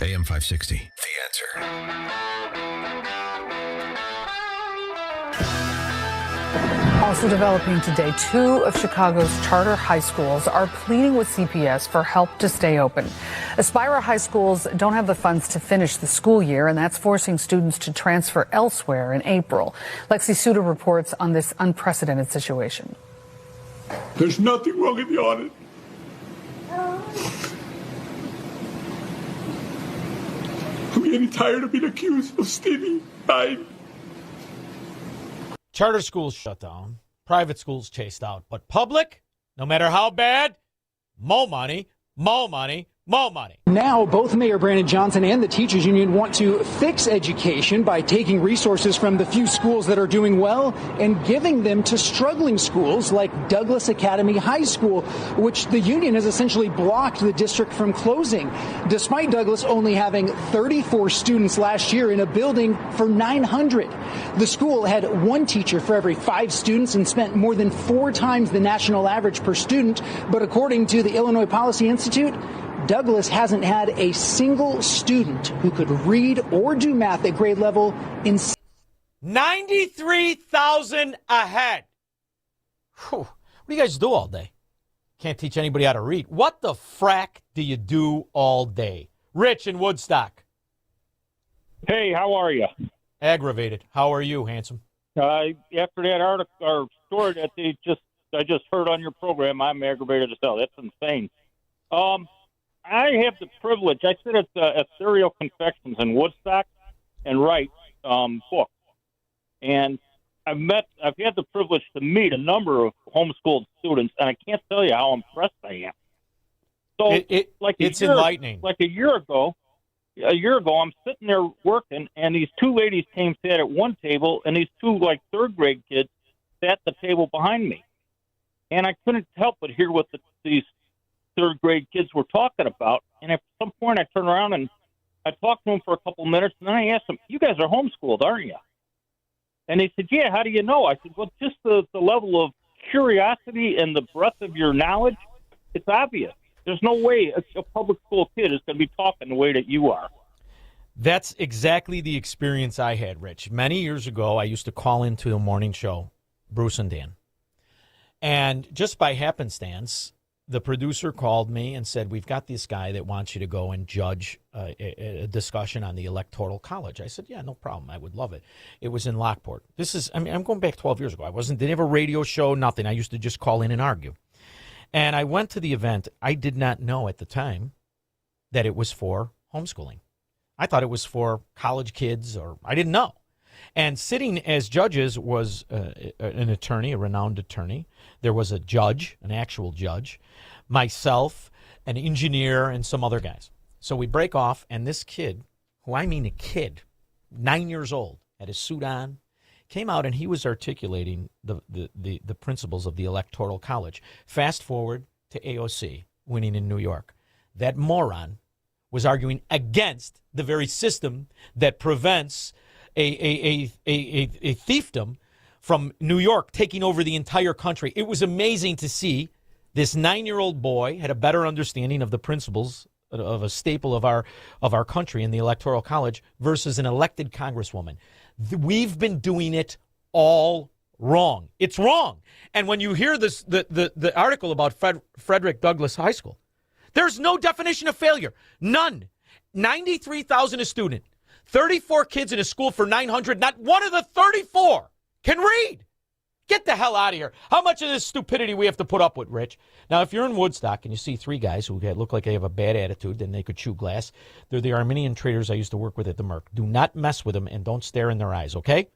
AM 560, The Answer. Also developing today, 2 of Chicago's charter high schools are pleading with CPS for help to stay open. Aspira high schools don't have the funds to finish the school year, and that's forcing students to transfer elsewhere in April. Lexi Suda reports on this unprecedented situation. There's nothing wrong with the audit. I'm getting tired of being accused of stealing. Charter schools shut down, private schools chased out, but public, no matter how bad, more money, more money, more money. Now, both Mayor Brandon Johnson and the teachers union want to fix education by taking resources from the few schools that are doing well and giving them to struggling schools like Douglas Academy High School, which the union has essentially blocked the district from closing. Despite Douglas only having 34 students last year in a building for 900. The school had 1 teacher for every 5 students and spent more than 4 times the national average per student. But according to the Illinois Policy Institute, Douglas hasn't had a single student who could read or do math at grade level in 93,000 ahead. Whew. What do you guys do all day? Can't teach anybody how to read. What the frack do you do all day? Rich in Woodstock. Hey, how are you? Aggravated. How are you, handsome? After that article or story that I just heard on your program, I'm aggravated as hell. That's insane. I have the privilege. I sit at Stereo Confections in Woodstock and write books, and I've had the privilege to meet a number of homeschooled students, and I can't tell you how impressed I am. So, it's enlightening. Like a year ago, I'm sitting there working, and these 2 ladies sat at one table, and these 2 third grade kids sat at the table behind me, and I couldn't help but hear what these third grade kids were talking about. And at some point I turned around and I talked to them for a couple minutes, and then I asked them, "You guys are homeschooled, aren't you?" And they said, "Yeah, how do you know?" I said, "Well, just the level of curiosity and the breadth of your knowledge, it's obvious. There's no way a public school kid is going to be talking the way that you are." That's exactly the experience I had, Rich. Many years ago, I used to call into a morning show, Bruce and Dan. And just by happenstance, the producer called me and said, "We've got this guy that wants you to go and judge a discussion on the Electoral College." I said, "Yeah, no problem. I would love it." It was in Lockport. I'm going back 12 years ago. Didn't have a radio show, nothing. I used to just call in and argue. And I went to the event. I did not know at the time that it was for homeschooling. I thought it was for college kids, or I didn't know. And sitting as judges was an attorney, a renowned attorney. There was a judge, an actual judge, myself, an engineer, and some other guys. So we break off, and this kid, who I mean a kid, 9 years old, had his suit on, came out, and he was articulating the principles of the Electoral College. Fast forward to AOC winning in New York. That moron was arguing against the very system that prevents a fiefdom from New York taking over the entire country. It was amazing to see this 9-year-old boy had a better understanding of the principles of a staple of our country in the Electoral College versus an elected congresswoman. We've been doing it all wrong. It's wrong. And when you hear this, the article about Frederick Douglass High School, there's no definition of failure. None. 93,000 a student. 34 kids in a school for 900. Not one of the 34 can read. Get the hell out of here. How much of this stupidity we have to put up with, Rich? Now, if you're in Woodstock and you see 3 guys who look like they have a bad attitude, then they could chew glass. They're the Armenian traders I used to work with at the Merc. Do not mess with them and don't stare in their eyes, okay?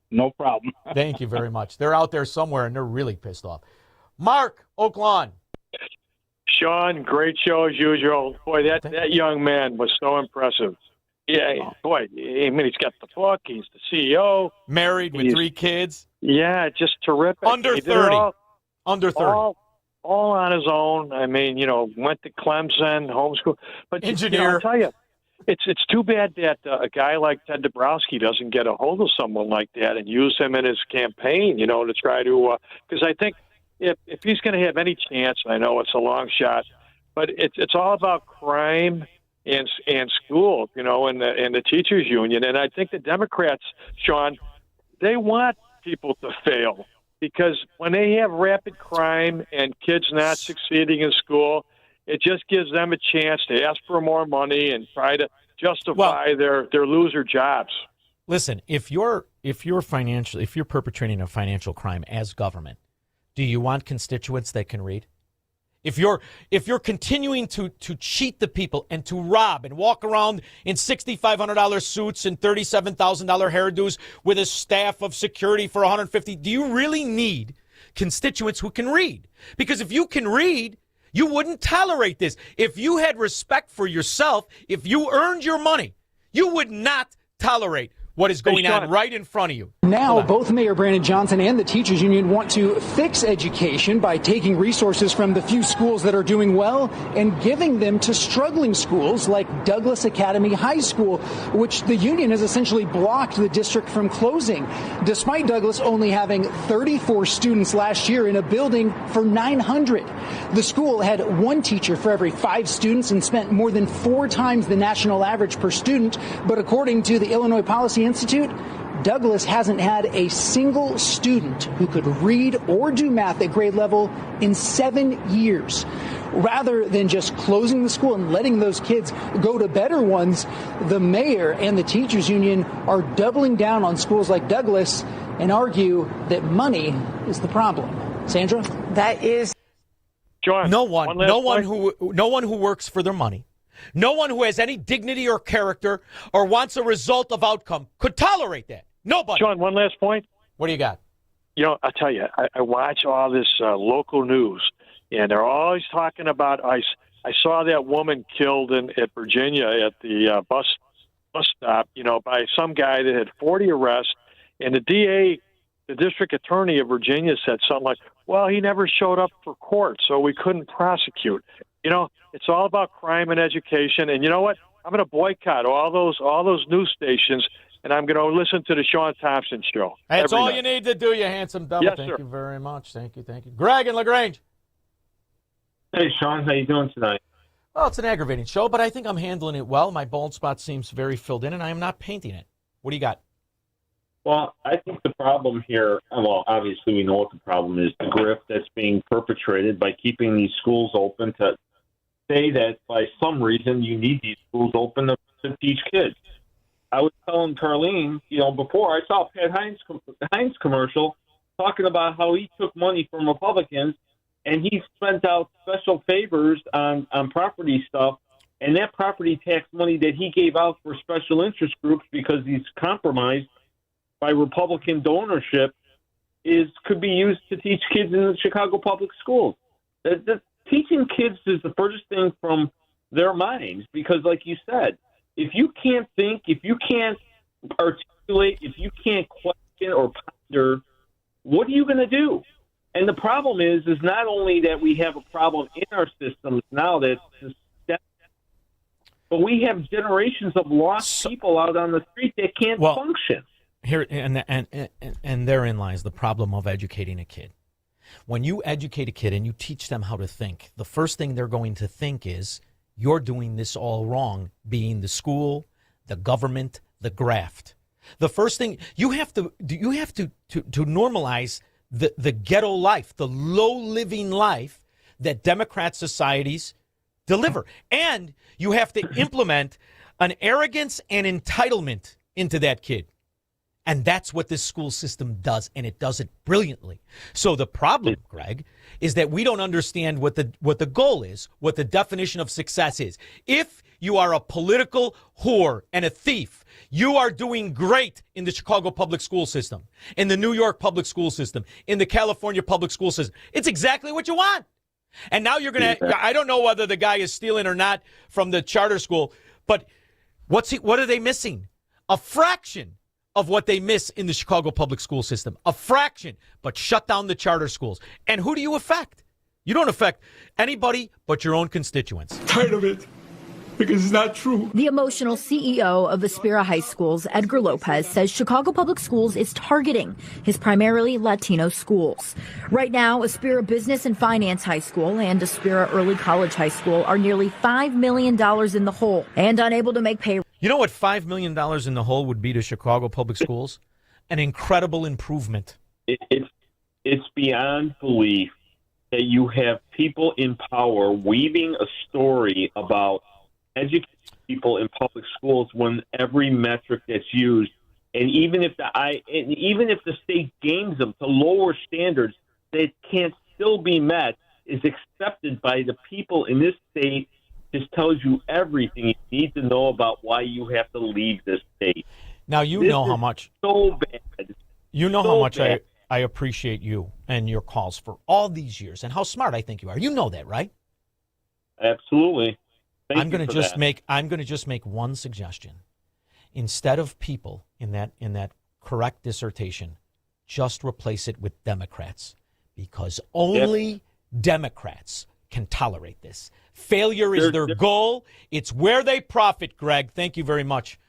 No problem. Thank you very much. They're out there somewhere and they're really pissed off. Mark, Oak Lawn. Sean, great show as usual. Boy, that young man was so impressive. Yeah, boy, I mean, he's got the book. He's the CEO. Married with 3 kids. Yeah, just terrific. Under 30. Under 30. All on his own. I mean, went to Clemson, homeschool. But engineer. I'll tell you, it's too bad that a guy like Ted Dabrowski doesn't get a hold of someone like that and use him in his campaign, to try to because I think if he's going to have any chance, I know it's a long shot, but it's all about crime and school, and the teachers union. And I think the Democrats, Sean, they want people to fail, because when they have rapid crime and kids not succeeding in school, it just gives them a chance to ask for more money and try to justify their loser jobs. Listen, if you're perpetrating a financial crime as government, do you want constituents that can read? If you're continuing to cheat the people and to rob and walk around in $6,500 suits and $37,000 hairdos with a staff of security for $150, do you really need constituents who can read? Because if you can read, you wouldn't tolerate this. If you had respect for yourself, if you earned your money, you would not tolerate what is going on right in front of you. Now, both Mayor Brandon Johnson and the teachers union want to fix education by taking resources from the few schools that are doing well and giving them to struggling schools like Douglas Academy High School, which the union has essentially blocked the district from closing, despite Douglas only having 34 students last year in a building for 900. The school had one teacher for every 5 students and spent more than 4 times the national average per student. But according to the Illinois Policy Institute, Douglas hasn't had a single student who could read or do math at grade level in 7 years. Rather than just closing the school and letting those kids go to better ones, the mayor and the teachers union are doubling down on schools like Douglas and argue that money is the problem. Sandra? That is John, no one who works for their money, no one who has any dignity or character or wants a result of outcome could tolerate that. Nobody. John, one last point. What do you got? I'll tell you, I watch all this local news, and they're always talking about ICE. I saw that woman killed at Virginia at the bus stop, by some guy that had 40 arrests, and the DA, the district attorney of Virginia, said something like, well, he never showed up for court, so we couldn't prosecute. It's all about crime and education, and you know what? I'm going to boycott all those news stations, and I'm going to listen to the Sean Thompson show. That's all you need to do, you handsome devil. Yes, thank sir. you very much. Thank you. Greg and LaGrange. Hey, Sean, how you doing tonight? Well, it's an aggravating show, but I think I'm handling it well. My bald spot seems very filled in, and I am not painting it. What do you got? Well, I think the problem here, obviously we know what the problem is, the grift that's being perpetrated by keeping these schools open to say that by some reason you need these schools open to teach kids. I was telling Carlene, before I saw Pat Hines commercial talking about how he took money from Republicans and he spent out special favors on property stuff, and that property tax money that he gave out for special interest groups because he's compromised by Republican donorship could be used to teach kids in the Chicago public schools. The teaching kids is the furthest thing from their minds because, like you said, if you can't think, if you can't articulate, if you can't question or ponder, what are you going to do? And the problem is not only that we have a problem in our systems now but we have generations of lost people out on the street that can't function. Here and therein lies the problem of educating a kid. When you educate a kid and you teach them how to think, the first thing they're going to think is you're doing this all wrong, being the school, the government, the graft. The first thing you have to normalize the ghetto life, the low living life that Democrat societies deliver. And you have to implement an arrogance and entitlement into that kid. And that's what this school system does, and it does it brilliantly. So the problem, Greg, is that we don't understand what the goal is, what the definition of success is. If you are a political whore and a thief, you are doing great in the Chicago public school system, in the New York public school system, in the California public school system. It's exactly what you want. And now you're going to, I don't know whether the guy is stealing or not from the charter school, but what are they missing? A fraction of what they miss in the Chicago public school system. A fraction, but shut down the charter schools. And who do you affect? You don't affect anybody but your own constituents. Tired of it. because it's not true. The emotional CEO of Aspira High Schools, Edgar Lopez, says Chicago Public Schools is targeting his primarily Latino schools. Right now, Aspira Business and Finance High School and Aspira Early College High School are nearly $5 million in the hole and unable to make payroll. You know what $5 million in the hole would be to Chicago Public Schools? An incredible improvement. It's beyond belief that you have people in power weaving a story about educating people in public schools when every metric that's used, and even if the state gains them to lower standards, they can't still be met, is accepted by the people in this state. Just tells you everything you need to know about why you have to leave this state. Now you This know how is much so bad. you know So how much bad. I appreciate you and your calls for all these years and how smart I think you are. You know that, right? Absolutely. Thank I'm you going to for just that. make one suggestion. Instead of people in that correct dissertation, just replace it with Democrats, because only Democrats can tolerate this. Failure is their goal. It's where they profit, Greg. Thank you very much